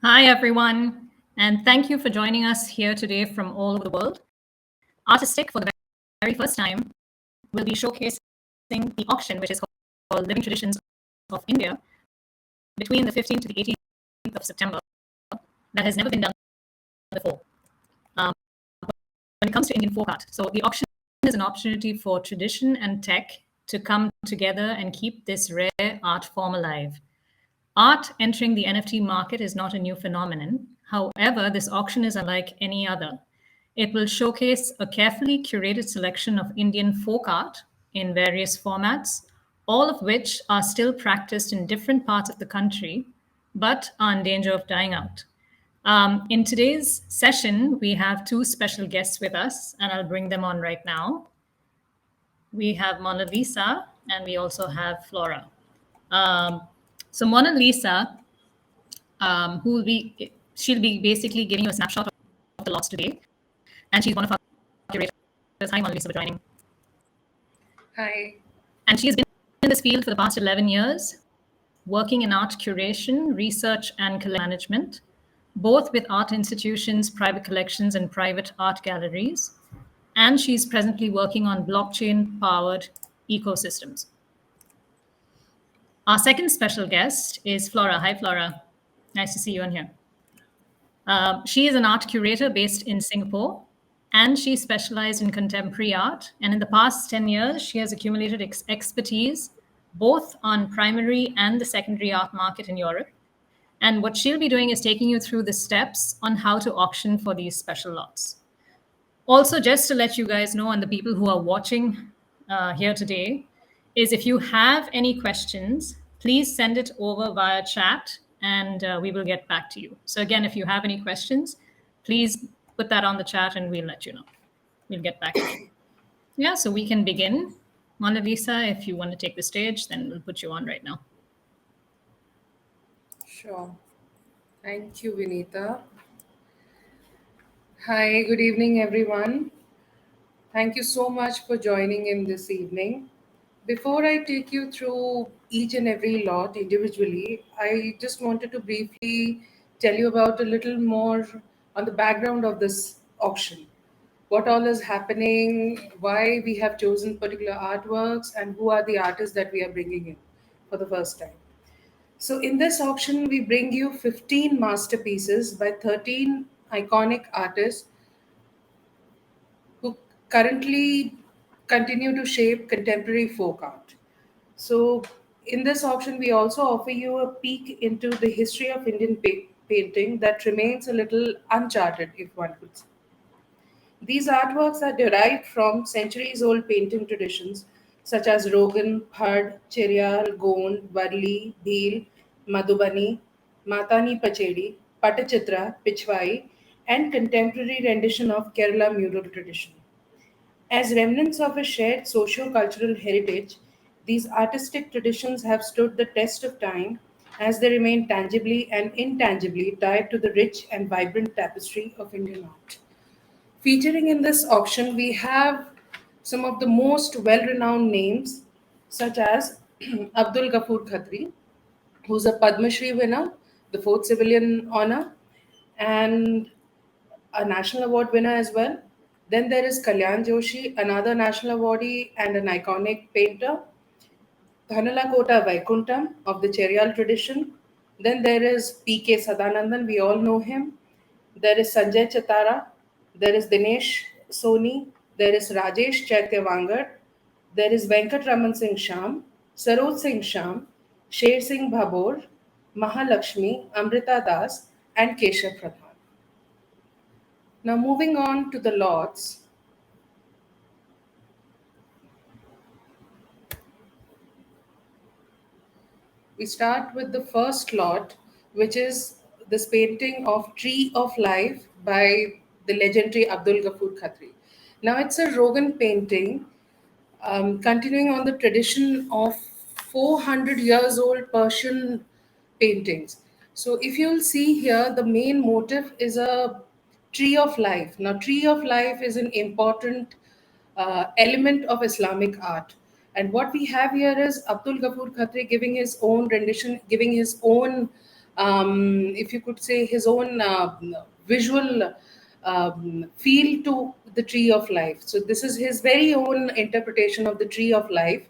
Hi, everyone, and thank you for joining us here today from all over the world. Artistic, for the very first time, will be showcasing the auction, which is called Living Traditions of India, between the 15th to the 18th of September, that has never been done before. When it comes to Indian folk art, so the auction is an opportunity for tradition and tech to come together and keep this rare art form alive. Art entering the NFT market is not a new phenomenon. However, this auction is unlike any other. It will showcase a carefully curated selection of Indian folk art in various formats, all of which are still practiced in different parts of the country, but are in danger of dying out. In today's session, we have two special guests with us, and I'll bring them on right now. We have Mona Lisa, and we also have Flora. Um, so Mona Lisa she'll be basically giving you a snapshot of the lots today, and she's one of our curators. Hi, Mona Lisa, for joining. Hi. And she has been in this field for the past 11 years, working in art curation, research, and collection management, both with art institutions, private collections, and private art galleries. And she's presently working on blockchain powered ecosystems. Our second special guest is Flora. Hi, Flora. Nice to see you on here. She is an art curator based in Singapore, and she specialized in contemporary art. And in the past 10 years, she has accumulated expertise both on primary and the secondary art market in Europe. And what she'll be doing is taking you through the steps on how to auction for these special lots. Also, just to let you guys know, and the people who are watching here today, is if you have any questions, please send it over via chat and we will get back to you. So, again, if you have any questions, please put that on the chat and we'll let you know. We'll get back to you. Yeah, so we can begin. Mona Lisa, if you want to take the stage, then we'll put you on right now. Sure. Thank you, Vinita. Hi, good evening, everyone. Thank you so much for joining in this evening. Before I take you through each and every lot individually, I just wanted to briefly tell you about a little more on the background of this auction. What all is happening, why we have chosen particular artworks, and who are the artists that we are bringing in for the first time. So, in this auction, we bring you 15 masterpieces by 13 iconic artists who currently continue to shape contemporary folk art. So, in this auction, we also offer you a peek into the history of Indian painting that remains a little uncharted, if one could say. These artworks are derived from centuries old painting traditions such as Rogan, Phad, Cheryal, Gond, Varli, Bhil, Madhubani, Matani Pachedi, Patachitra, Pichwai, and contemporary rendition of Kerala mural tradition. As remnants of a shared socio-cultural heritage, these artistic traditions have stood the test of time as they remain tangibly and intangibly tied to the rich and vibrant tapestry of Indian art. Featuring in this auction, we have some of the most well renowned names, such as Abdul Ghafoor Khatri, who's a Padma Shri winner, the fourth civilian honor, and a national award winner as well. Then there is Kalyan Joshi, another national awardee and an iconic painter. Dhanalakota Vaikuntham of the Cheryal tradition. Then there is P.K. Sadanandan, we all know him. There is Sanjay Chatara. There is Dinesh Soni. There is Rajesh Chaityavangar. There is Venkat Raman Singh Sham, Saroj Singh Sham, Sher Singh Bhabor, Mahalakshmi, Amrita Das, and Keshav Pradhan. Now, moving on to the lots. We start with the first lot, which is this painting of Tree of Life by the legendary Abdul Ghafoor Khatri. Now, it's a Rogan painting, continuing on the tradition of 400 years old Persian paintings. So, if you'll see here, the main motif is a tree of life. Now, tree of life is an important element of Islamic art. And what we have here is Abdul Ghafoor Khatri giving his own rendition, giving his own if you could say, his own visual feel to the tree of life. So this is his very own interpretation of the tree of life.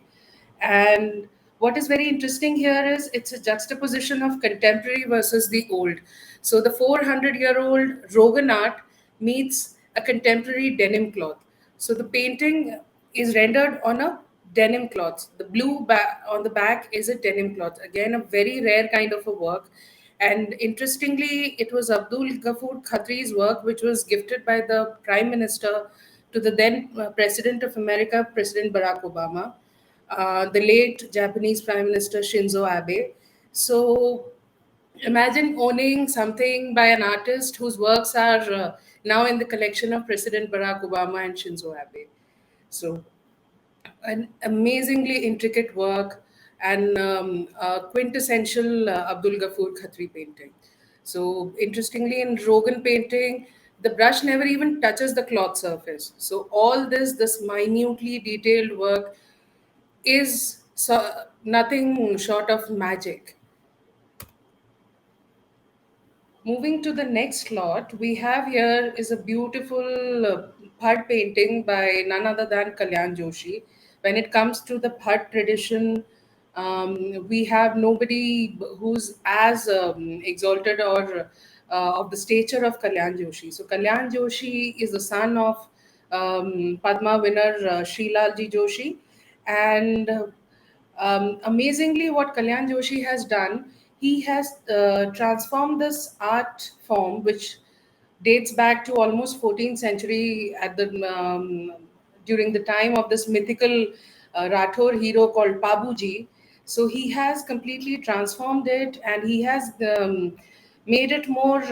And what is very interesting here is it's a juxtaposition of contemporary versus the old. So the 400-year-old Rogan art meets a contemporary denim cloth. So the painting is rendered on a denim cloth. The blue on the back is a denim cloth. Again, a very rare kind of a work. And interestingly, it was Abdul Ghaffur Khatri's work, which was gifted by the Prime Minister to the then President of America, President Barack Obama, the late Japanese Prime Minister Shinzo Abe. So imagine owning something by an artist whose works are now in the collection of President Barack Obama and Shinzo Abe. So an amazingly intricate work and quintessential Abdul Ghaffur Khatri painting. So, interestingly, in Rogan painting, the brush never even touches the cloth surface. So, all this minutely detailed work is nothing short of magic. Moving to the next lot, we have here is a beautiful Bhat painting by none other than Kalyan Joshi. When it comes to the Bhat tradition, we have nobody who's as exalted or of the stature of Kalyan Joshi. So Kalyan Joshi is the son of Padma winner Srilalji Joshi, and amazingly, what Kalyan Joshi has done, he has transformed this art form, which dates back to almost 14th century at the during the time of this mythical Rathor hero called Pabuji. So he has completely transformed it, and he has made it more,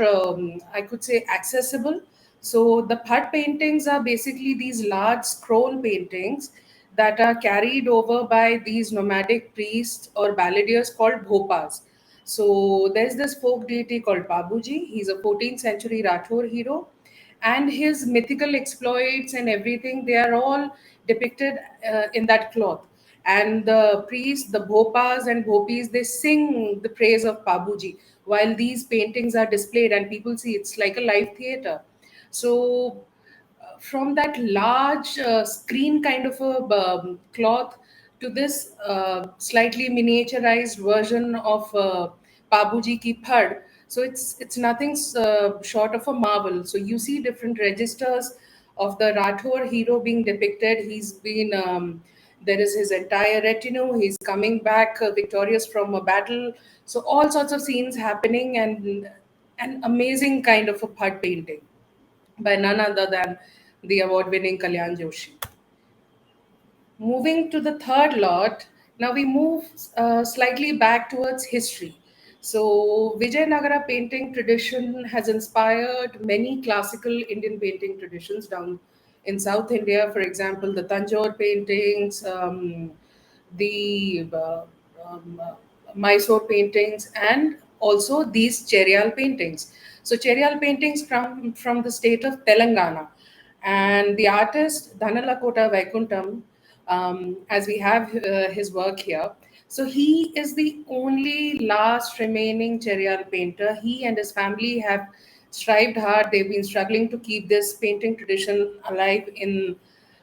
I could say, accessible. So the Bhat paintings are basically these large scroll paintings that are carried over by these nomadic priests or balladeers called bhopas. So there's this folk deity called Babuji. He's a 14th century Rathor hero, and his mythical exploits and everything, they are all depicted in that cloth. And the priests, the bhopas and bhopis, they sing the praise of Babuji while these paintings are displayed, and people see it's like a live theater. So from that large screen kind of a cloth to this slightly miniaturized version of Babuji Ki Phad. So it's nothing short of a marvel. So you see different registers of the Rathor hero being depicted. He's been there is his entire retinue. He's coming back victorious from a battle. So all sorts of scenes happening, and an amazing kind of a Phad painting by none other than the award winning Kalyan Joshi. Moving to the third lot, now we move slightly back towards history. So, Vijayanagara painting tradition has inspired many classical Indian painting traditions down in South India. For example, the Tanjore paintings, the Mysore paintings, and also these Cheryal paintings. So, Cheryal paintings come from the state of Telangana, and the artist Dhanalakota Vaikuntham, as we have his work here. So he is the only last remaining Cheryal painter. He and his family have strived hard. They've been struggling to keep this painting tradition alive in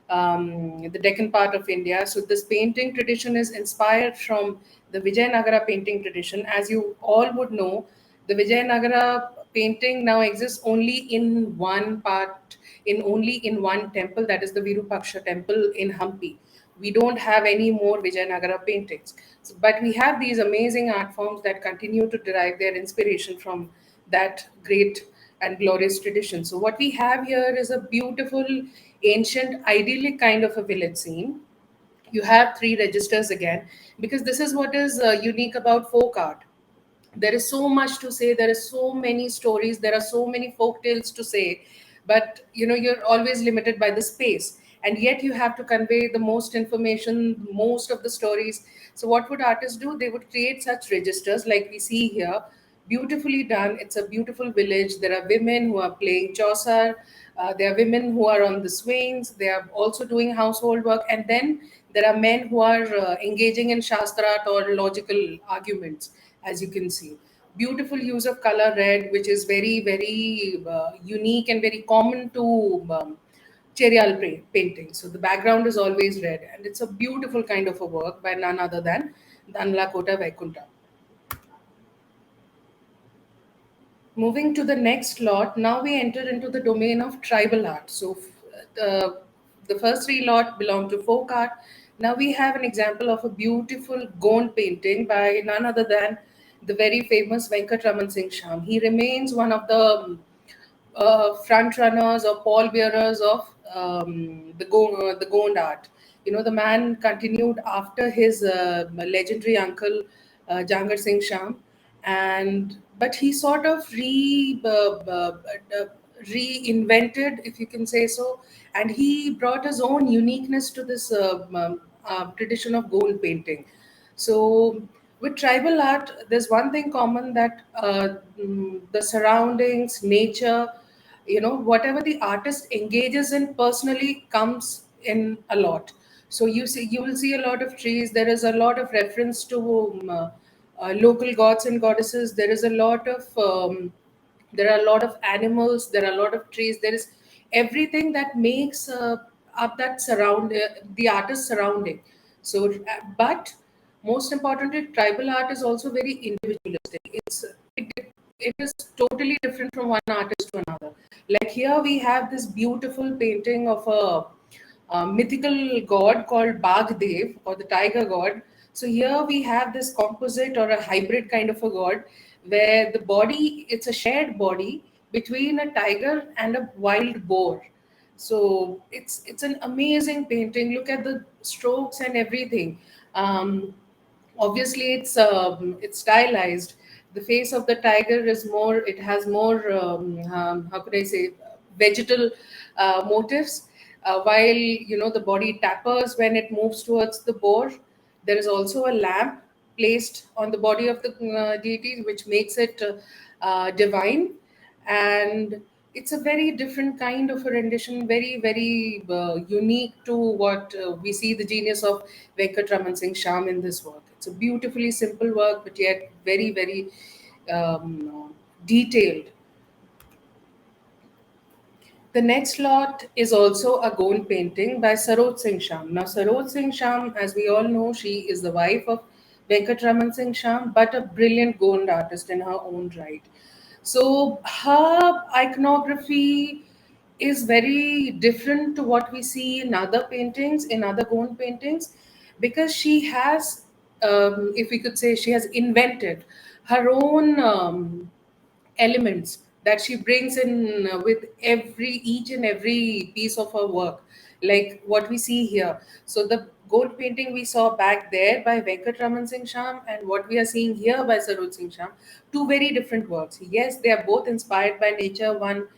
the Deccan part of India. So this painting tradition is inspired from the Vijayanagara painting tradition. As you all would know, the Vijayanagara painting now exists only in one part, in only in one temple, that is the Virupaksha temple in Hampi. We don't have any more Vijayanagara paintings. But we have these amazing art forms that continue to derive their inspiration from that great and glorious tradition. So, what we have here is a beautiful, ancient, idyllic kind of a village scene. You have three registers again, because this is what is unique about folk art. There is so much to say, there is so many stories, there are so many folk tales to say, but you're always limited by the space, and yet you have to convey the most information, most of the stories. So what would artists do? They would create such registers like we see here, beautifully done. It's a beautiful village. There are women who are playing chaucer, there are women who are on the swings, they are also doing household work, and then there are men who are engaging in shastrat or logical arguments, as you can see. beautiful use of color red, which is very, very unique and very common to Cherial painting. So the background is always red, and it's a beautiful kind of a work by none other than Danla Kota Vaikunta. Moving to the next lot, now we enter into the domain of tribal art. So the first three lot belong to folk art. Now we have an example of a beautiful Gond painting by none other than the very famous Venkatraman Singh Sham. He remains one of the front runners or pallbearers of the Gond art. You know, the man continued after his legendary uncle Jangar Singh Sham, and but he sort of reinvented, if you can say so, and he brought his own uniqueness to this tradition of gold painting. So, with tribal art, there's one thing common that the surroundings, nature, you know, whatever the artist engages in personally comes in a lot. So you will see a lot of trees. There is a lot of reference to local gods and goddesses. There are a lot of animals. There are a lot of trees. There is everything that makes up that surround the artist's surrounding. So, but most importantly, tribal art is also very individualistic. It is totally different from one artist to another. Like here, we have this beautiful painting of a mythical god called Bagdev, or the tiger god. So here we have this composite or a hybrid kind of a god, where the body, it's a shared body between a tiger and a wild boar. So it's an amazing painting. Look at the strokes and everything. Obviously it's stylized. The face of the tiger is more, it has more how could I say, vegetal motifs, while you know the body tapers when it moves towards the boar. There is also a lamp placed on the body of the deity, which makes it divine. And it's a very different kind of a rendition, very, very unique to what we see the genius of Venkatraman Singh Sham in this work. It's a beautifully simple work, but yet very, very detailed. The next lot is also a gold painting by Saroj Singh Sham. Now, Saroj Singh Sham, as we all know, she is the wife of Venkatraman Singh Sham, but a brilliant gold artist in her own right. So, her iconography is very different to what we see in other paintings, in other gold paintings, because she has, if we could say, she has invented her own. Elements that she brings in with every each and every piece of her work, like what we see here. So the gold painting we saw back there by Venkatraman Singh Sham, and what we are seeing here by Saroj Singh Sham, two very different works. Yes, they are both inspired by nature. One,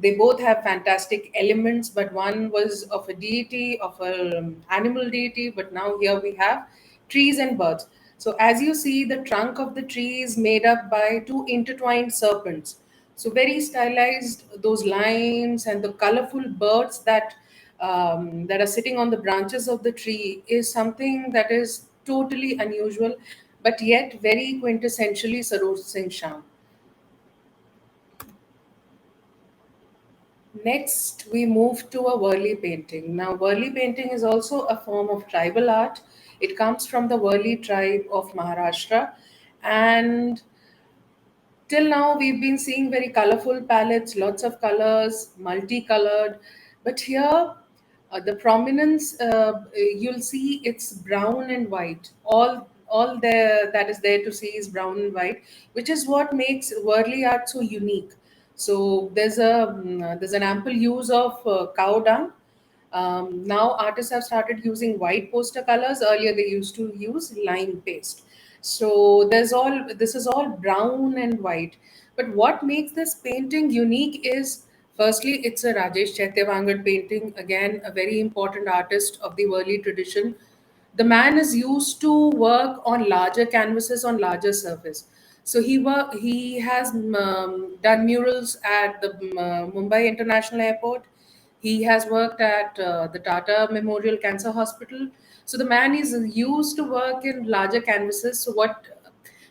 they both have fantastic elements, but one was of a deity, of an animal deity, but now here we have trees and birds. So as you see, the trunk of the tree is made up by two intertwined serpents. So very stylized, those lines and the colorful birds that are sitting on the branches of the tree is something that is totally unusual, but yet very quintessentially Saroj Singh Sham. Next, we move to a Worli painting. Now, Worli painting is also a form of tribal art. It comes from the Worli tribe of Maharashtra, and till now we've been seeing very colorful palettes, lots of colors, multicolored. But here, the prominence, you'll see it's brown and white. All there that is there to see is brown and white, which is what makes Worli art so unique. So there's an ample use of cow dung. Now artists have started using white poster colors. Earlier they used to use lime paste. So this is all brown and white. But what makes this painting unique is, firstly, it's a Rajesh Chaityavangar painting. Again, a very important artist of the Worli tradition. The man is used to work on larger canvases on larger surface. So he has done murals at the Mumbai International Airport. He has worked at the Tata Memorial Cancer Hospital. So the man is used to work in larger canvases. So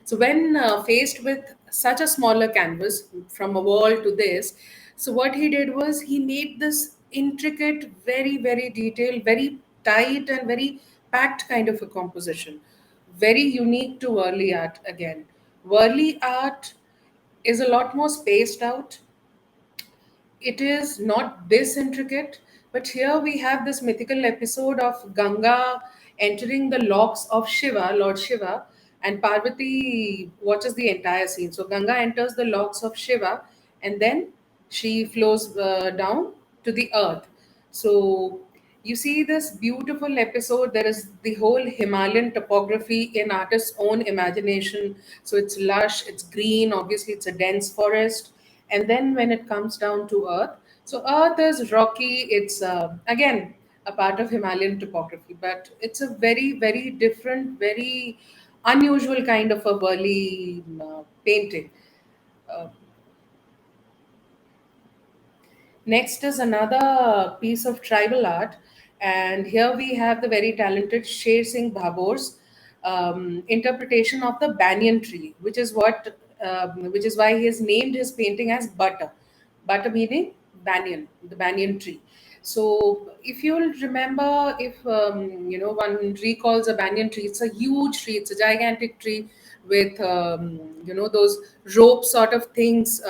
So when faced with such a smaller canvas from a wall to this, so what he did was he made this intricate, very, very detailed, very tight and very packed kind of a composition. Very unique to Worli art again. Worli art is a lot more spaced out. It is not this intricate, but here we have this mythical episode of Ganga entering the locks of Shiva, Lord Shiva, and Parvati watches the entire scene. So Ganga enters the locks of Shiva, and then she flows down to the earth. So you see this beautiful episode. There is the whole Himalayan topography in artist's own imagination. So it's lush, it's green, obviously it's a dense forest. And then when it comes down to earth, so earth is rocky. It's again a part of Himalayan topography, but it's a very, very different, very unusual kind of a Burli painting. Uh, Next is another piece of tribal art, and here we have the very talented Sher Singh Bhabor's interpretation of the banyan tree, which is why he has named his painting as Butter. Butter meaning banyan, the banyan tree. So, if you'll remember, if one recalls a banyan tree, it's a huge tree, it's a gigantic tree with those rope sort of things.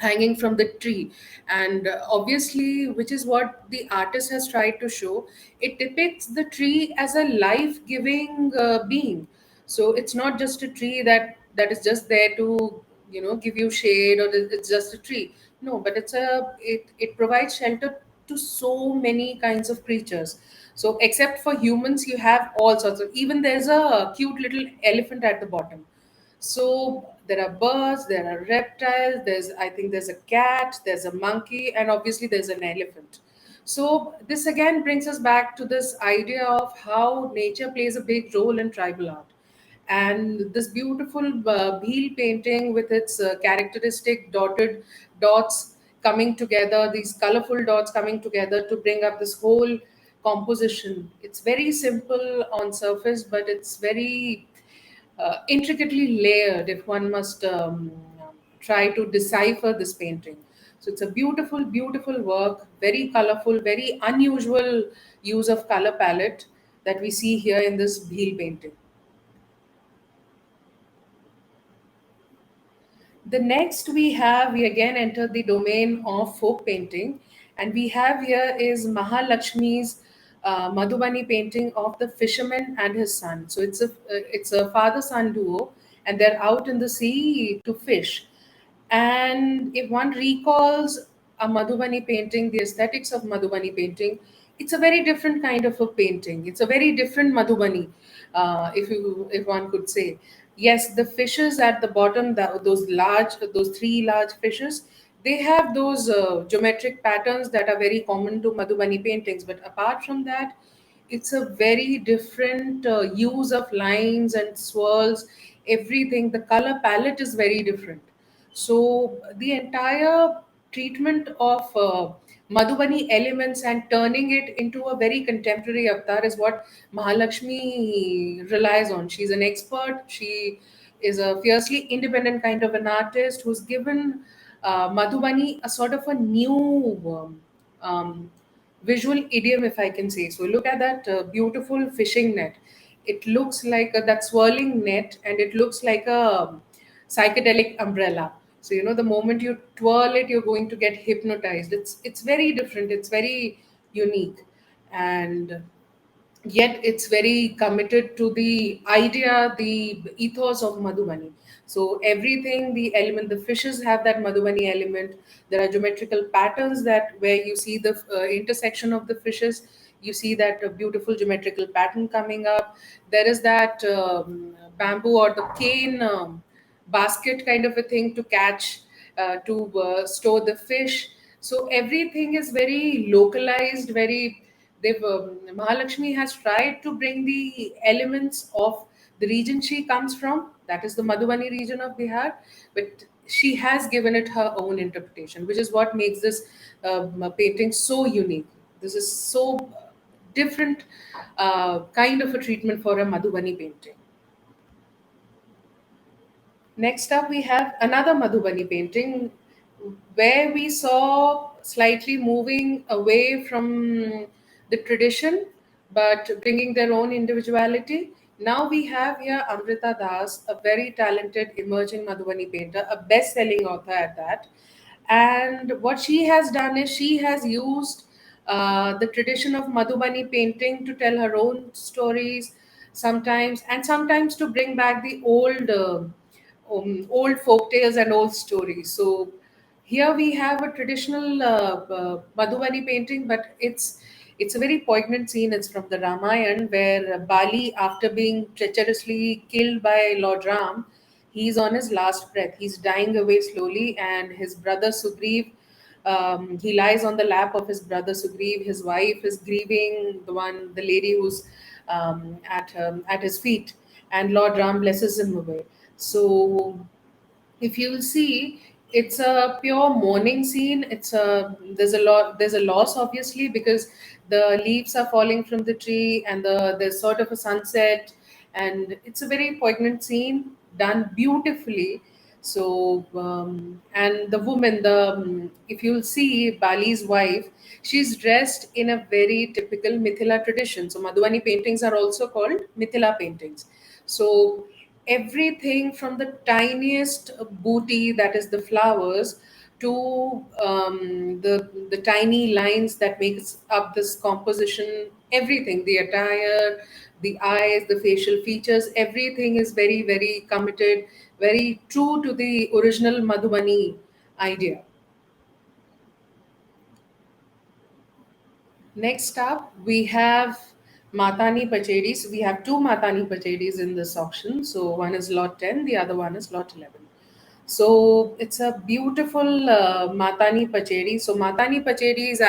Hanging from the tree, and obviously, which is what the artist has tried to show, it depicts the tree as a life-giving being. So it's not just a tree that is just there to give you shade, or it's just a tree. No, but it provides shelter to so many kinds of creatures. So except for humans, you have all sorts of, even there's a cute little elephant at the bottom. So there are birds, there are reptiles, I think there's a cat, there's a monkey, and obviously there's an elephant. So this again brings us back to this idea of how nature plays a big role in tribal art. And this beautiful Bhil painting with its characteristic dotted dots coming together, these colorful dots coming together to bring up this whole composition. It's very simple on surface, but it's very intricately layered if one must try to decipher this painting. So it's a beautiful, beautiful work, very colorful, very unusual use of color palette that we see here in this Bhil painting. The next we again enter the domain of folk painting, and we have here is Mahalakshmi's Madhubani painting of the fisherman and his son. So it's a father son duo, and they're out in the sea to fish. And if one recalls a Madhubani painting, the aesthetics of Madhubani painting, it's a very different kind of a painting. It's a very different Madhubani, if one could say. Yes, the fishes at the bottom, those three large fishes, they have those geometric patterns that are very common to Madhubani paintings. But apart from that, it's a very different use of lines and swirls. Everything, the color palette is very different. So the entire treatment of Madhubani elements and turning it into a very contemporary avatar is what Mahalakshmi relies on. She's an expert. She is a fiercely independent kind of an artist who's given Madhubani a sort of a new visual idiom, if I can say. So look at that beautiful fishing net. It looks like that swirling net, and it looks like a psychedelic umbrella. So the moment you twirl it, you're going to get hypnotized. It's very different. It's very unique, and yet it's very committed to the idea, the ethos of Madhubani. So everything, the element, the fishes have that Madhubani element. There are geometrical patterns that where you see the intersection of the fishes, you see that beautiful geometrical pattern coming up. There is that bamboo or the cane basket kind of a thing to catch, to store the fish. So everything is very localized, very they've Mahalakshmi has tried to bring the elements of the region she comes from, that is the Madhubani region of Bihar, but she has given it her own interpretation, which is what makes this painting so unique. This is so different kind of a treatment for a Madhubani painting. Next up, we have another Madhubani painting where we saw slightly moving away from the tradition but bringing their own individuality. Now we have here Amrita Das, a very talented emerging Madhubani painter, a best selling author at that. And what she has done is she has used the tradition of Madhubani painting to tell her own stories sometimes, and sometimes to bring back the old folk tales and old stories. So here we have a traditional Madhubani painting, but it's a very poignant scene. It's from the Ramayana, where Bali, after being treacherously killed by Lord Ram, he's on his last breath. He's dying away slowly, and his brother Sugriv, he lies on the lap of his brother Sugriv. His wife is grieving, the lady who's at his feet, and Lord Ram blesses him away. So if you'll see, it's a pure mourning scene. There's a loss, obviously, because the leaves are falling from the tree, and there's sort of a sunset, and it's a very poignant scene done beautifully. So and the woman, the if you'll see Bali's wife, she's dressed in a very typical Mithila tradition. So Madhubani paintings are also called Mithila paintings. So everything from the tiniest booty, that is the flowers, to the tiny lines that makes up this composition, everything, the attire, the eyes, the facial features, everything is very, very committed, very true to the original Madhubani idea. Next up, we have Matani Pachedis. We have two Matani Pachedis in this auction. So one is lot 10, the other one is lot 11. So it's a beautiful Matani Pachedi. So Matani Pachedi is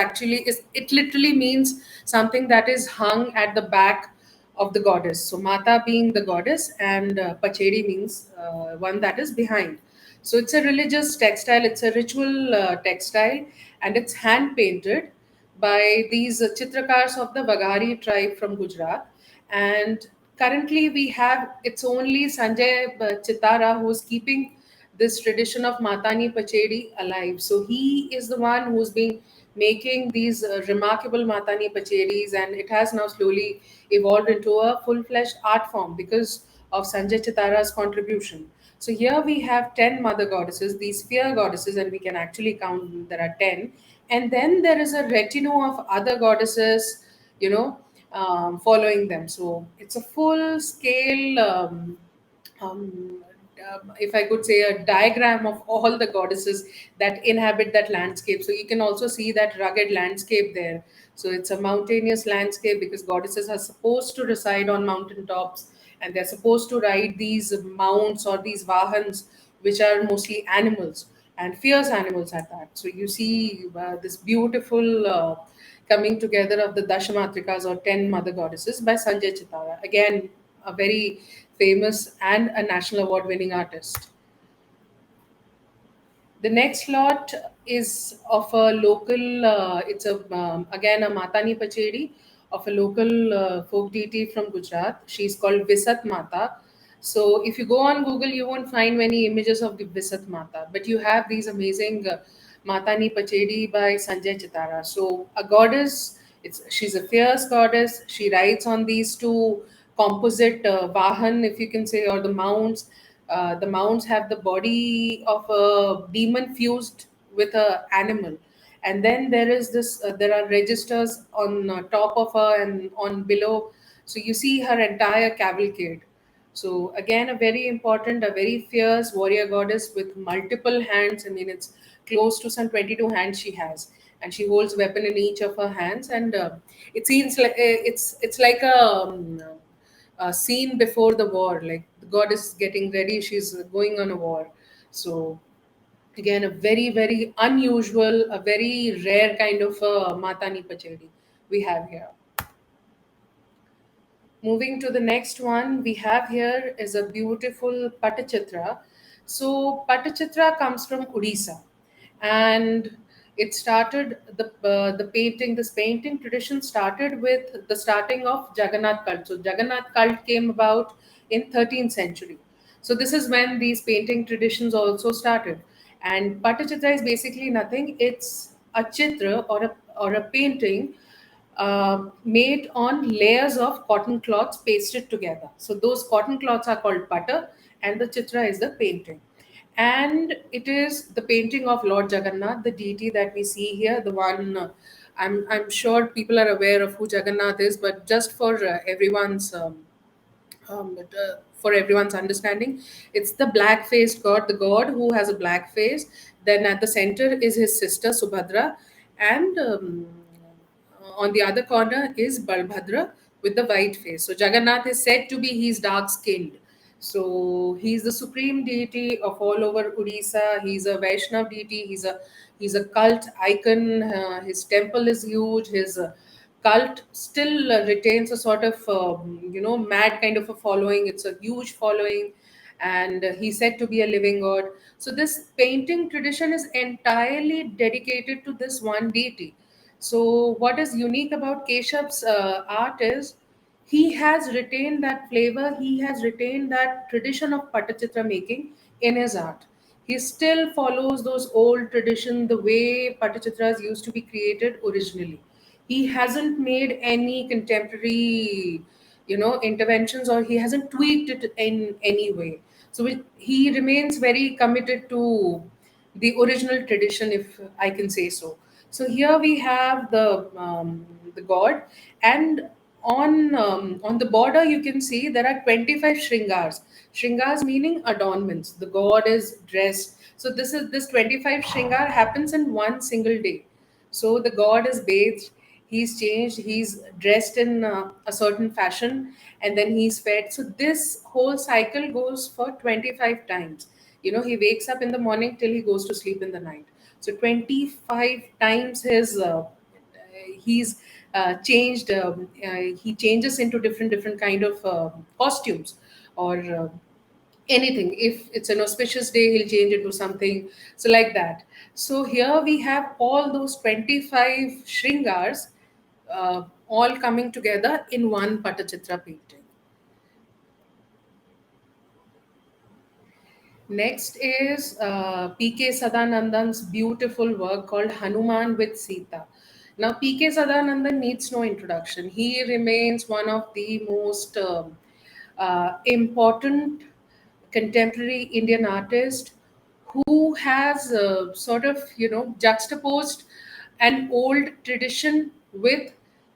it literally means something that is hung at the back of the goddess. So Mata being the goddess, and Pachedi means one that is behind. So it's a religious textile, it's a ritual textile, and it's hand painted by these Chitrakars of the Waghari tribe from Gujarat. And currently we have, it's only Sanjay Chitara who's keeping this tradition of Matani Pachedi alive. So he is the one who's been making these remarkable Matani Pachedis, and it has now slowly evolved into a full-fledged art form because of Sanjay Chitara's contribution. So here we have 10 mother goddesses, these sphere goddesses, and we can actually count there are 10. And then there is a retinue of other goddesses, you know, following them. So it's a full scale, um, if I could say, a diagram of all the goddesses that inhabit that landscape. So you can also see that rugged landscape there. So it's a mountainous landscape because goddesses are supposed to reside on mountain tops, and they're supposed to ride these mounts or these vahans, which are mostly animals and fierce animals at that. So you see this beautiful coming together of the Dashamatrikas, or 10 mother goddesses, by Sanjay Chitara. Again, a very famous and a national award winning artist. The next lot is of a local, it's again a Matani Pachedi of a local folk deity from Gujarat. She's called Visat Mata. So if you go on Google, you won't find many images of the Visat Mata, but you have these amazing Matani Pachedi by Sanjay Chitara. So a goddess, she's a fierce goddess. She rides on these two composite vahan, if you can say, or the mounts. The mounts have the body of a demon fused with a animal, and then there is this. There are registers on top of her and on below, so you see her entire cavalcade. So again, a very important, a very fierce warrior goddess with multiple hands. I mean, it's close to some 22 hands she has, and she holds weapon in each of her hands. And it seems like it's like a scene before the war. Like the goddess is getting ready, she's going on a war. So again, a very, very unusual, a very rare kind of Matani Pachedi we have here. Moving to the next one we have here is a beautiful Patachitra. So Patachitra comes from Odisha, and it started this painting tradition started with the starting of Jagannath cult. So Jagannath cult came about in 13th century. So this is when these painting traditions also started. And Patachitra is basically nothing. It's a chitra or a painting made on layers of cotton cloths pasted together. So those cotton cloths are called pata, and the chitra is the painting. And it is the painting of Lord Jagannath, the deity that we see here. The one I'm sure people are aware of who Jagannath is, but just for for everyone's understanding, it's the black faced god, the god who has a black face. Then at the center is his sister Subhadra, and on the other corner is Balbhadra with the white face. So Jagannath is said to be he's dark skinned. So he's the supreme deity of all over Odisha. He's a Vaishnav deity. He's a cult icon. His temple is huge. His cult still retains a sort of mad kind of a following. It's a huge following, and he's said to be a living god. So this painting tradition is entirely dedicated to this one deity. So what is unique about Keshav's art is he has retained that flavor, he has retained that tradition of Patachitra making in his art. He still follows those old tradition, the way Patachitras used to be created originally. He hasn't made any contemporary, interventions, or he hasn't tweaked it in any way. So he remains very committed to the original tradition, if I can say so. So here we have the god, and on the border you can see there are 25 shringars. Shringars meaning adornments. The god is dressed. So this 25 shringar happens in one single day. So the god is bathed, he's changed, he's dressed in a certain fashion, and then he's fed. So this whole cycle goes for 25 times. He wakes up in the morning till he goes to sleep in the night. So 25 times he's changed. He changes into different kind of costumes, or anything. If it's an auspicious day, he'll change it to something. So like that. So here we have all those 25 shringars all coming together in one Patachitra painting. Next is P.K. Sadanandan's beautiful work called Hanuman with Sita. Now, P.K. Sadanandan needs no introduction. He remains one of the most important contemporary Indian artists who has sort of, juxtaposed an old tradition with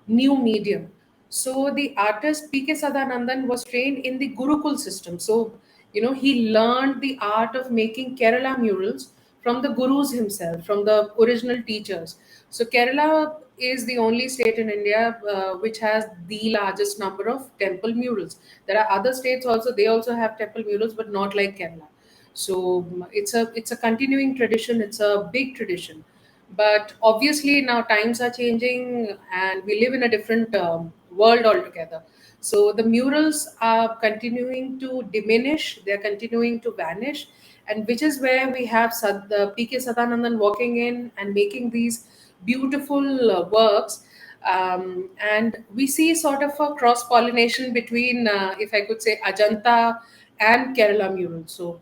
new medium. So the artist P.K. Sadanandan was trained in the Gurukul system. So, he learned the art of making Kerala murals from the gurus himself, from the original teachers. So Kerala is the only state in India which has the largest number of temple murals. There are other states also; they also have temple murals, but not like Kerala. So it's a continuing tradition. It's a big tradition, but obviously now times are changing and we live in a different world altogether. So the murals are continuing to diminish, they're continuing to vanish, and which is where we have the PK Sadanandan walking in and making these beautiful works. And we see sort of a cross pollination between, if I could say, Ajanta and Kerala murals. So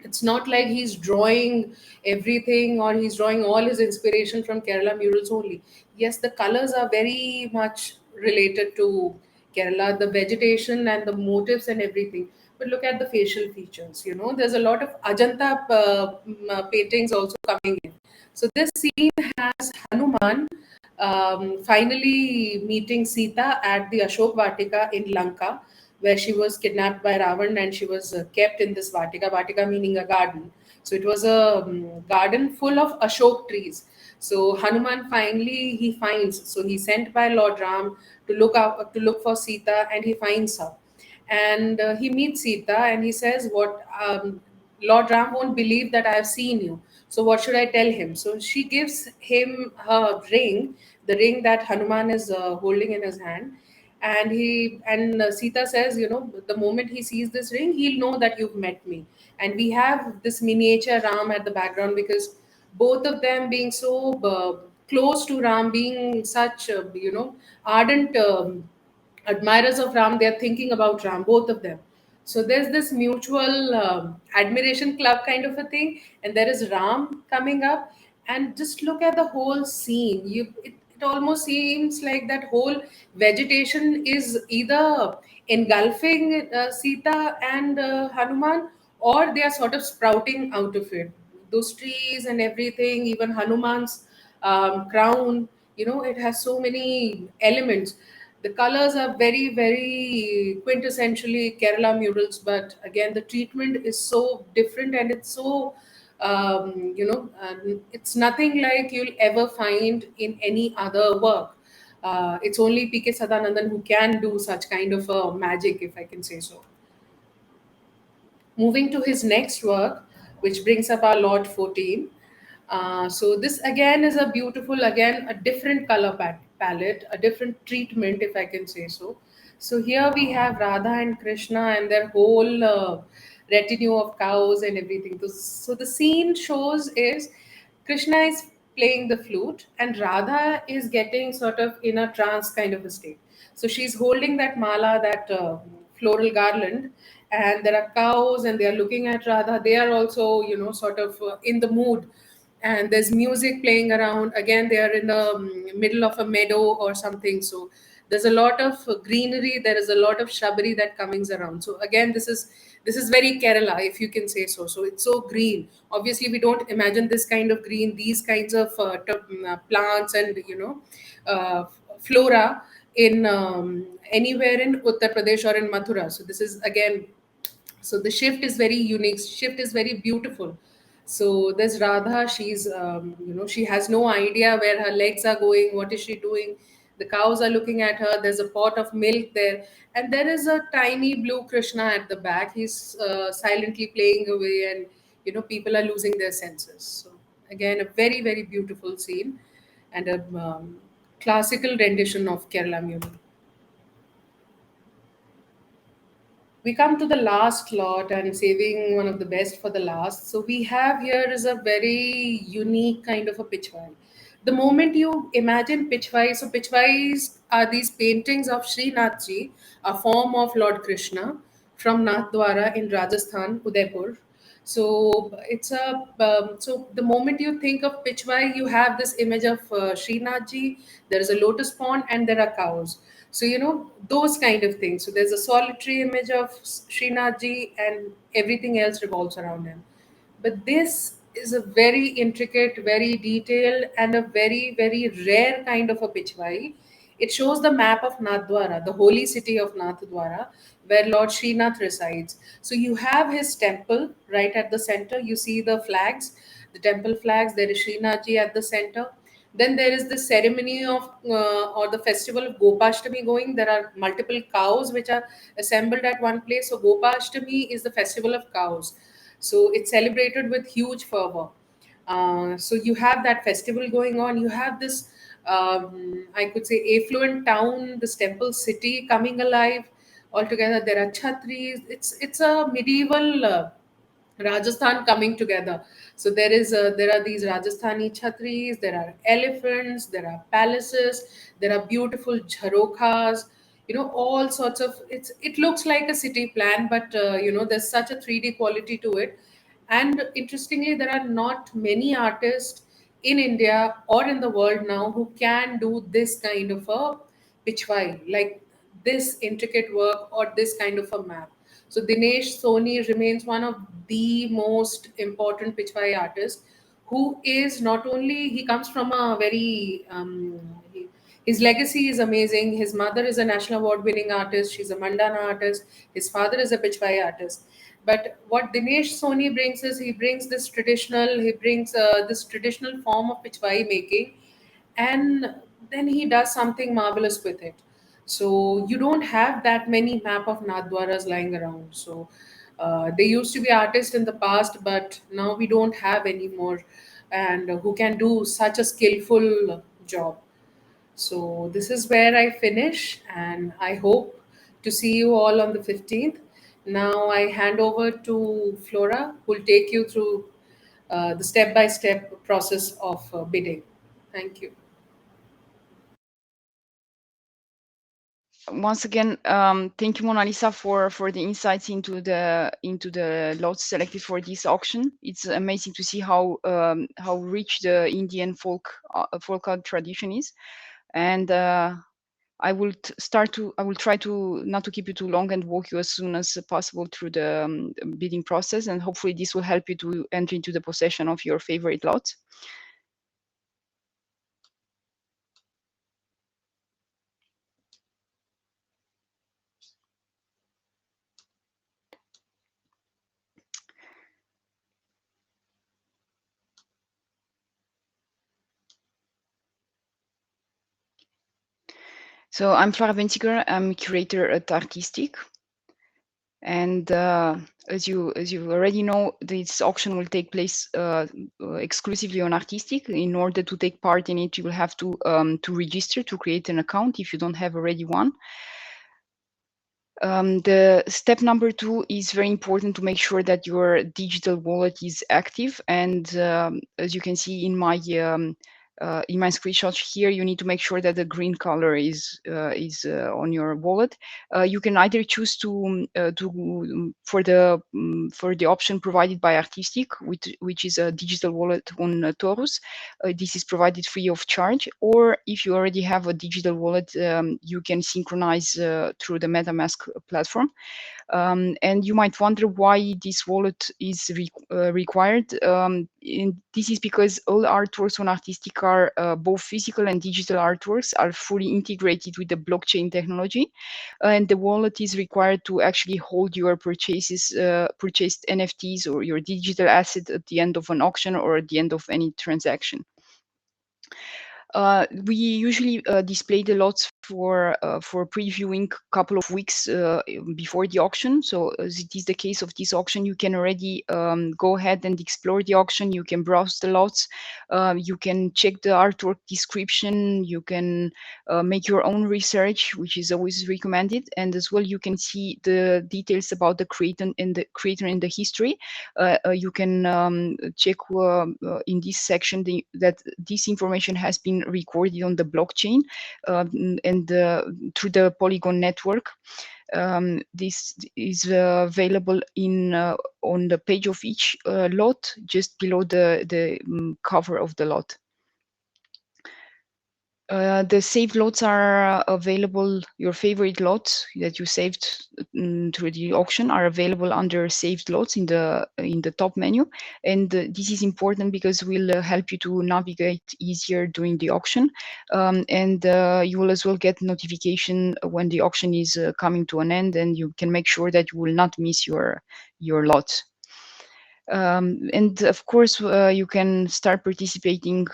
it's not like he's drawing everything or he's drawing all his inspiration from Kerala murals only. Yes, the colors are very much related to Kerala, the vegetation and the motifs and everything. But look at the facial features. There's a lot of Ajanta paintings also coming in. So this scene has Hanuman finally meeting Sita at the Ashok Vatika in Lanka, where she was kidnapped by Ravan and she was kept in this Vatika. Vatika meaning a garden. So it was a garden full of Ashok trees. So Hanuman finally he finds. So he's sent by Lord Ram to look for Sita, and he finds her, and he meets Sita, and he says, "What Lord Ram won't believe that I have seen you. So what should I tell him?" So she gives him her ring, the ring that Hanuman is holding in his hand, and Sita says, the moment he sees this ring, he'll know that you've met me. And we have this miniature Ram at the background, because both of them being so close to Ram, being such ardent admirers of Ram, they're thinking about Ram, both of them. So there's this mutual admiration club kind of a thing, and there is Ram coming up, and just look at the whole scene. It almost seems like that whole vegetation is either engulfing Sita and Hanuman, or they are sort of sprouting out of it. Those trees and everything, even Hanuman's crown, it has so many elements. The colors are very, very quintessentially Kerala murals, but again, the treatment is so different, and it's so, it's nothing like you'll ever find in any other work. It's only P.K. Sadanandan who can do such kind of a magic, if I can say so. Moving to his next work, which brings up our Lord 14. So this again is a beautiful, again a different color palette, a different treatment, if I can say so. So here we have Radha and Krishna and their whole retinue of cows and everything. So the scene shows is Krishna is playing the flute and Radha is getting sort of in a trance kind of a state. So she's holding that mala, that floral garland, and there are cows and they are looking at Radha. They are also, sort of in the mood, and there's music playing around. Again, they are in the middle of a meadow or something. So there's a lot of greenery. There is a lot of shrubbery that comes around. So again, this is very Kerala, if you can say so. So it's so green. Obviously we don't imagine this kind of green, these kinds of plants and flora in anywhere in Uttar Pradesh or in Mathura. So this is again, so the shift is very unique, shift is very beautiful. So there's Radha, she's she has no idea where her legs are going, what is she doing. The cows are looking at her, there's a pot of milk there, and there is a tiny blue Krishna at the back. He's silently playing away, and people are losing their senses. So again, a very, very beautiful scene, and a classical rendition of Kerala music. We come to the last lot and saving one of the best for the last. So we have here is a very unique kind of a pitchwai. The moment you imagine pitchwai, so pitchwais are these paintings of Sri Nathji, a form of Lord Krishna from Nathdwara in Rajasthan, Udaipur. So it's a so the moment you think of Pichwai, you have this image of Srinathji. There is a lotus pond and there are cows. So those kind of things. So there's a solitary image of Srinathji, and everything else revolves around him. But this is a very intricate, very detailed, and a very, very rare kind of a Pichwai. It shows the map of Nathdwara, the holy city of Nathdwara, where Lord Srinath resides. So you have his temple right at the center. You see the flags, the temple flags. There is Srinathji at the center. Then there is the ceremony of or the festival of Gopashtami going. There are multiple cows which are assembled at one place. So Gopashtami is the festival of cows. So it's celebrated with huge fervor. So you have that festival going on. You have this, I could say, affluent town, this temple city coming alive. Altogether, there are chhatris. It's a medieval Rajasthan coming together. So there are these Rajasthani chhatris, there are elephants, there are palaces, there are beautiful jharokhas, all sorts of. It looks like a city plan, but there's such a 3D quality to it. And interestingly, there are not many artists in India or in the world now who can do this kind of a pitchwai, like this intricate work or this kind of a map. So Dinesh Soni remains one of the most important pitchwai artists, who is not only, he comes from a very his legacy is amazing. His mother is a national award winning artist. She's a mandana artist. His father is a pitchwai artist. But what Dinesh Soni brings is he brings this traditional form of pitchwai making, and then he does something marvelous with it. So you don't have that many map of Nadwaras lying around. So they used to be artists in the past, but now we don't have anymore, and who can do such a skillful job. So this is where I finish, and I hope to see you all on the 15th. Now I hand over to Flora, who will take you through the step by step process of bidding. Thank you. once again, thank you, Mona Lisa, for the insights into the lots selected for this auction. It's amazing to see how rich the Indian folk art tradition is, and I will try to not to keep you too long and walk you as soon as possible through the bidding process, and hopefully this will help you to enter into the possession of your favorite lot. So I'm Flora Bentiger. I'm curator at Artistic. And as you already know, this auction will take place exclusively on Artistic. In order to take part in it, you will have to register to create an account if you don't have already one. The step number 2 is very important to make sure that your digital wallet is active. And as you can see in my screenshot here, you need to make sure that the green color is on your wallet. You can either choose for the option provided by Artistic, which is a digital wallet on Taurus. This is provided free of charge. Or if you already have a digital wallet, you can synchronize through the MetaMask platform. And you might wonder why this wallet is required. And this is because all artworks on Artistic are both physical and digital artworks are fully integrated with the blockchain technology, and the wallet is required to actually hold your purchased NFTs or your digital asset at the end of an auction or at the end of any transaction. We usually display the lots for previewing a couple of weeks before the auction. So as it is the case of this auction, you can already go ahead and explore the auction. You can browse the lots. You can check the artwork description. You can make your own research, which is always recommended. And as well, you can see the details about the creator and the history. You can check in this section that this information has been recorded on the blockchain and through the Polygon network. This is available on the page of each lot, just below the cover of the lot. The saved lots are available. Your favorite lots that you saved through the auction are available under saved lots in the top menu, and this is important because will help you to navigate easier during the auction, and you will as well get notification when the auction is coming to an end, and you can make sure that you will not miss your lot. And of course, you can start participating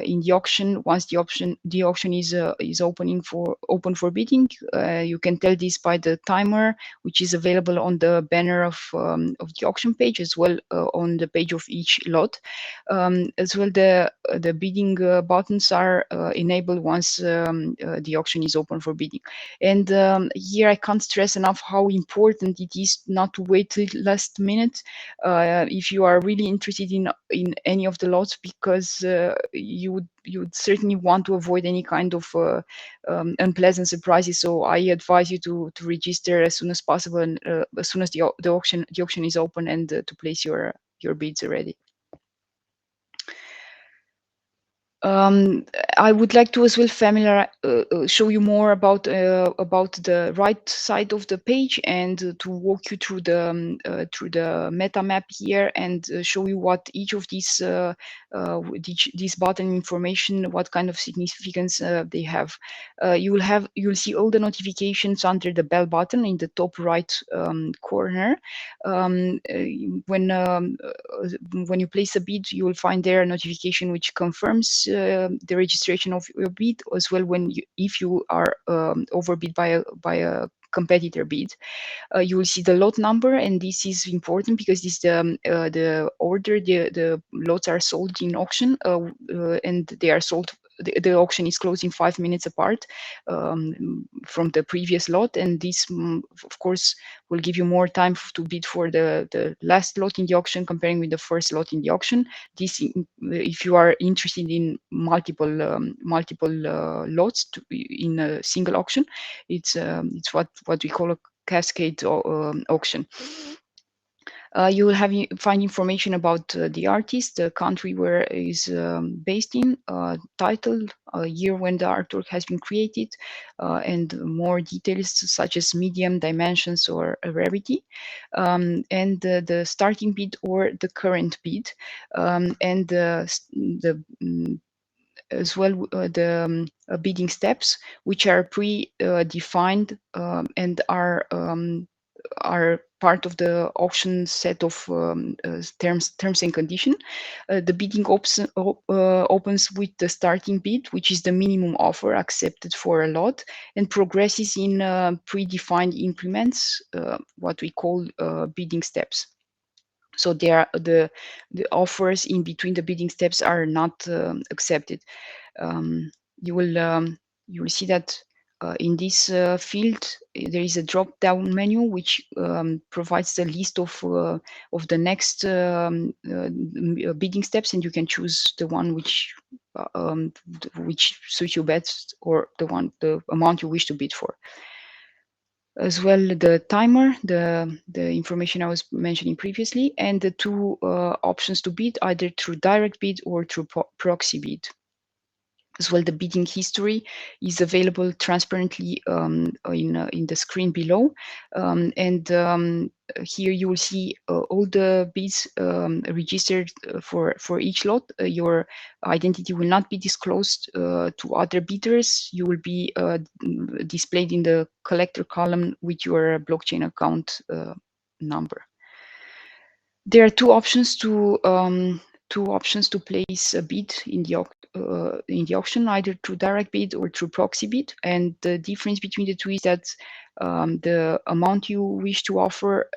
in the auction once the auction is open for bidding. You can tell this by the timer, which is available on the banner of the auction page, as well on the page of each lot. As well, the bidding buttons are enabled once the auction is open for bidding. And here I can't stress enough how important it is not to wait till last minute if you are really interested in any of the lots, because you would certainly want to avoid any kind of unpleasant surprises. So I advise you to register as soon as possible, and as soon as the auction is open, and to place your bids already. I would like to as well show you more about the right side of the page, and to walk you through the meta map here, and show you what each of these button information, what kind of significance they have. You'll see all the notifications under the bell button in the top right corner. When you place a bid, you will find there a notification which confirms the registration of your bid, as well if you are overbid by a competitor bid. You will see the lot number, and this is important because this the order the lots are sold in auction, and they are sold the auction is closing 5 minutes apart from the previous lot, and this of course will give you more time to bid for the last lot in the auction comparing with the first lot in the auction. This, if you are interested in multiple lots in a single auction, it's what we call a cascade auction. You will find information about the artist, the country where is based in, title, year when the artwork has been created, and more details such as medium, dimensions, or rarity, and the starting bid or the current bid, and as well the bidding steps, which are pre-defined and are part of the auction set of terms and conditions. The bidding opens with the starting bid, which is the minimum offer accepted for a lot, and progresses in predefined increments, what we call bidding steps. So the offers in between the bidding steps are not accepted. You will see that in this field there is a drop-down menu which provides the list of the next bidding steps, and you can choose the one which suits you best, or the amount you wish to bid for. As well, the timer, the information I was mentioning previously, and the two options to bid, either through direct bid or through proxy bid. As well, the bidding history is available transparently in the screen below, and here you will see all the bids registered for each lot. Your identity will not be disclosed to other bidders. You will be displayed in the collector column with your blockchain account number. There are two options to place a bid in the auction, either through direct bid or through proxy bid. And the difference between the two is that the amount you wish to offer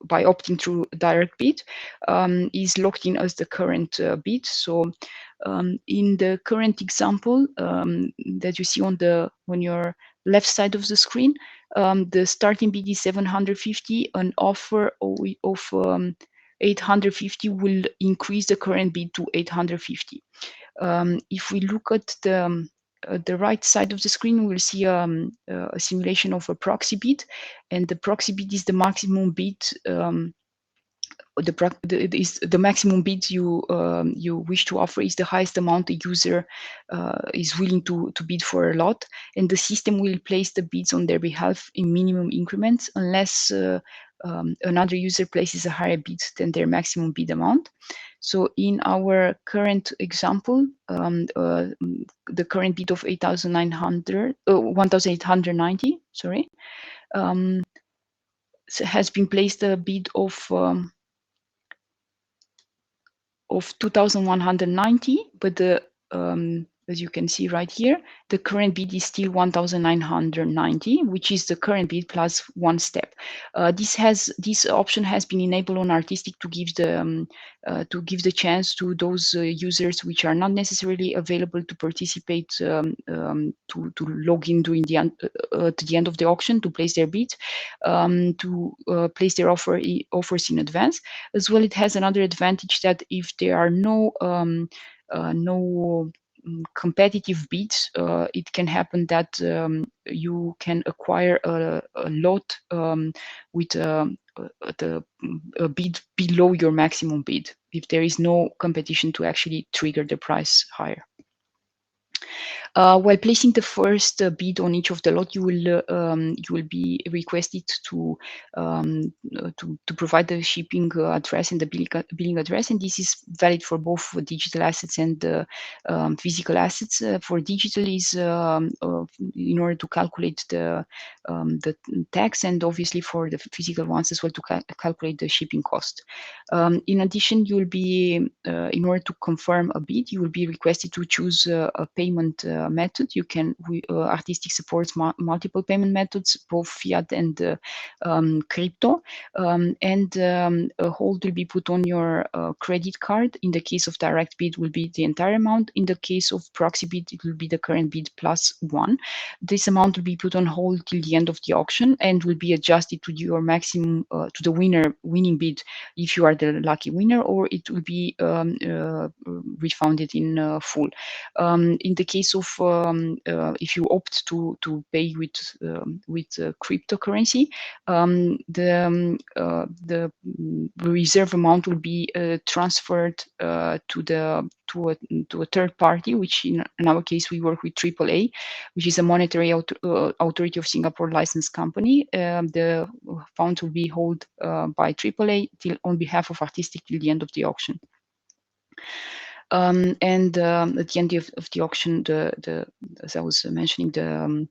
by opting through direct bid is locked in as the current bid. So in the current example that you see on your left side of the screen, the starting bid is 750. An offer of 850 will increase the current bid to 850. If we look at the right side of the screen, we'll see a simulation of a proxy bid, and the proxy bid is the maximum bid. The maximum bid you wish to offer is the highest amount the user is willing to bid for a lot, and the system will place the bids on their behalf in minimum increments unless another user places a higher bid than their maximum bid amount. So in our current example, the current bid of 1,890, sorry, has been placed a bid of 2,190, but as you can see right here, the current bid is still 1,990, which is the current bid plus one step. This option has been enabled on Artistic to give the chance to those users which are not necessarily available to participate to log in during the at the end of the auction to place their bid, to place their offers in advance. As well, it has another advantage that if there are no competitive bids, it can happen that you can acquire a lot with a bid below your maximum bid if there is no competition to actually trigger the price higher. While placing the first bid on each of the lot, you will be requested to provide the shipping address and the billing address, and this is valid for both digital assets and physical assets. For digital is in order to calculate the tax, and obviously for the physical ones as well to calculate the shipping cost. In addition, you will be in order to confirm a bid, you will be requested to choose a payment method. Artistic supports multiple payment methods, both fiat and crypto, and a hold will be put on your credit card. In the case of direct bid, will be the entire amount. In the case of proxy bid, it will be the current bid plus 1. This amount will be put on hold till the end of the auction and will be adjusted to your maximum, to the winning bid if you are the lucky winner, or it will be refunded in full. In the case of if you opt to pay with cryptocurrency, the reserve amount will be transferred to a third party, which in our case we work with AAA, which is a monetary authority of Singapore licensed company. The funds will be held by AAA on behalf of Artistic till the end of the auction. At the end of the auction, as I was mentioning, the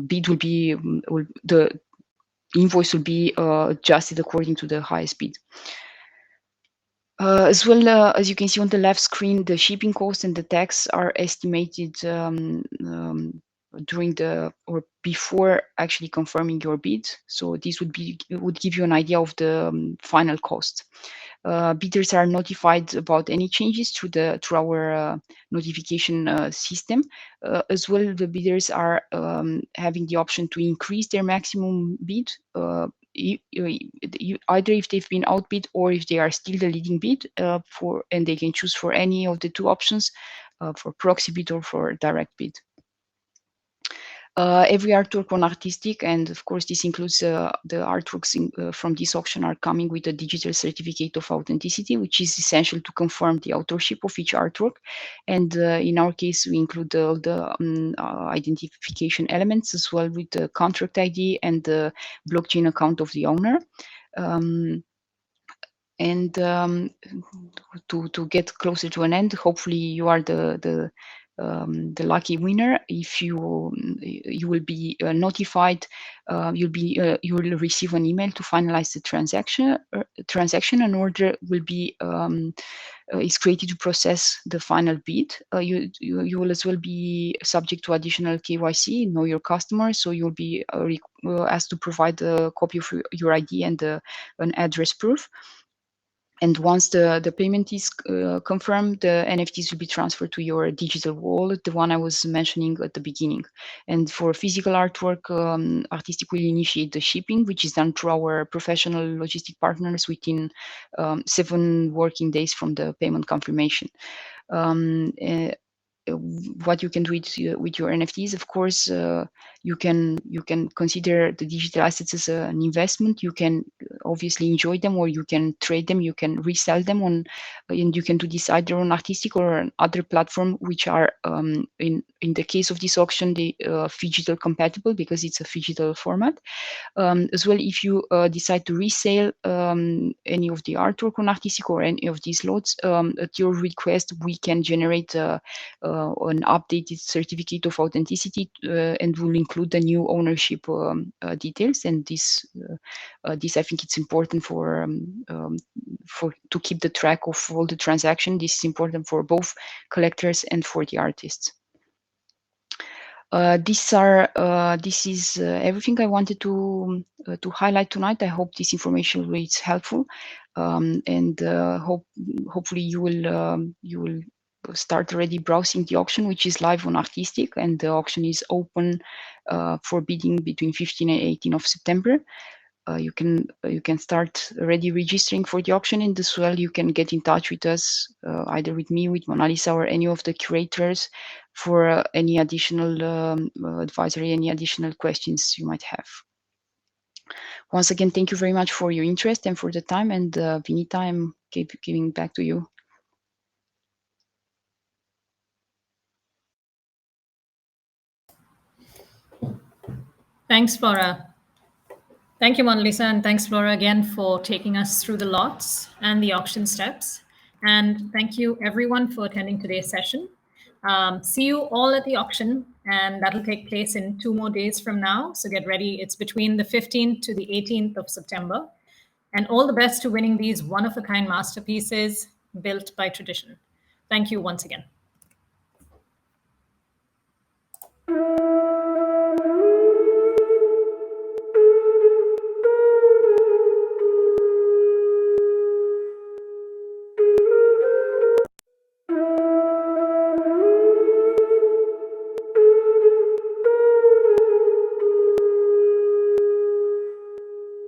bid will be the invoice will be adjusted according to the highest bid. As well, as you can see on the left screen, the shipping cost and the tax are estimated during or before actually confirming your bid. So this would give you an idea of the final cost. Bidders are notified about any changes through our notification system. As well, the bidders are having the option to increase their maximum bid, either if they've been outbid or if they are still the leading bid, and they can choose for any of the two options, for proxy bid or for direct bid. Every artwork on Artistic, and of course this includes the artworks from this auction, are coming with a digital certificate of authenticity, which is essential to confirm the authorship of each artwork. And in our case, we include all the identification elements, as well with the contract ID and the blockchain account of the owner. To get closer to an end, hopefully you are the lucky winner. If you will be notified, you will receive an email to finalize the transaction. An order will be is created to process the final bid. You will as well be subject to additional KYC, know your customer. So you'll be asked to provide a copy of your ID and an address proof. And once the payment is confirmed, the NFTs will be transferred to your digital wallet, the one I was mentioning at the beginning. And for physical artwork, Artistic will initiate the shipping, which is done through our professional logistic partners within 7 working days from the payment confirmation. What you can do with your NFTs, of course, you can consider the digital assets as an investment. You can obviously enjoy them, or you can trade them, you can resell them and you can do this either on Artistic or on other platform, which are in the case of this auction, the phygital compatible, because it's a phygital format. As well, if you decide to resell any of the artwork on Artistic or any of these lots, at your request, we can generate an updated certificate of authenticity and will include the new ownership details. And this I think it's important for to keep the track of all the transaction. This is important for both collectors and for the artists. This is everything I wanted to highlight tonight. I hope this information is helpful, and hopefully you will start already browsing the auction, which is live on Artistic, and the auction is open for bidding between 15 and 18 of September. You can start already registering for the auction, and as well you can get in touch with us, either with me, with Mona Lisa, or any of the curators for any additional advisory, any additional questions you might have. Once again, thank you very much for your interest and for the time, and Vinita, I'm giving back to you. Thanks, Flora. Thank you, Mona Lisa, and thanks, Flora, again for taking us through the lots and the auction steps. And thank you, everyone, for attending today's session. See you all at the auction, and that'll take place in 2 more days from now. So get ready. It's between the 15th to the 18th of September. And all the best to winning these one-of-a-kind masterpieces built by tradition. Thank you once again.